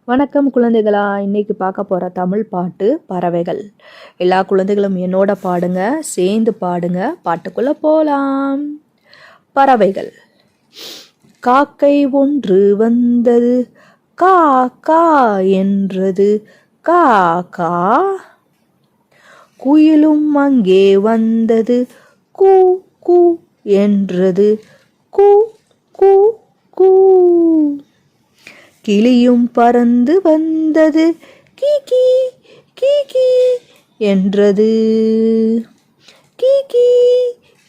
வணக்கம் குழந்தைகளா, இன்னைக்கு பார்க்க போகிற தமிழ் பாட்டு பறவைகள். எல்லா குழந்தைகளும் என்னோட பாடுங்க, சேர்ந்து பாடுங்க. பாட்டுக்குள்ள போலாம். பறவைகள். காக்கை ஒன்று வந்தது, கா கா என்றது, கா கா. குயிலும் அங்கே வந்தது, கூ கூ என்றது, கூ கூ கூ. கிளியும் பறந்து வந்தது, கீகி கீகி என்றது, கீகி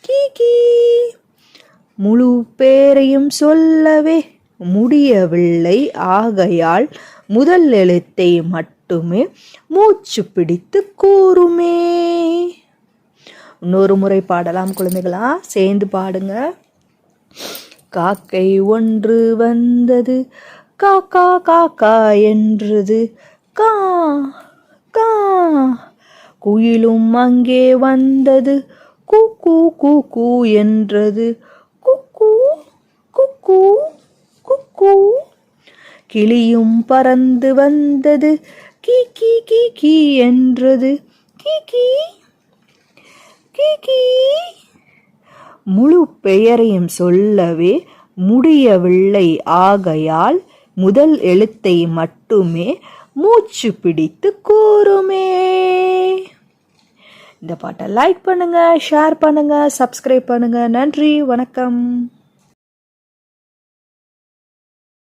கீகி. முழு பேரையும் சொல்லவே முடியவில்லை, ஆகையால் முதல் எழுத்தை மட்டுமே மூச்சு பிடித்து கூறுமே. இன்னொரு முறை பாடலாம் குழந்தைகளா, சேர்ந்து பாடுங்க. காக்கை ஒன்று வந்தது, காக்கா காக்கா என்றது, கா கா. குயிலும் அங்கே வந்தது, குக்கு குக்கு என்றது, குக்கு குக்கு குக்கு. கிளியும் பறந்து வந்தது, கீகி கீகி என்றது, கீகி கீகி. முழு பெயரையும் சொல்லவே முடியவில்லை, ஆகையால் முதல் எழுத்தை மட்டுமே மூச்சு பிடித்து கூறுமே. இந்த பாட்டை லைக் பண்ணுங்க, ஷேர் பண்ணுங்க, சப்ஸ்கிரைப் பண்ணுங்க. நன்றி, வணக்கம்.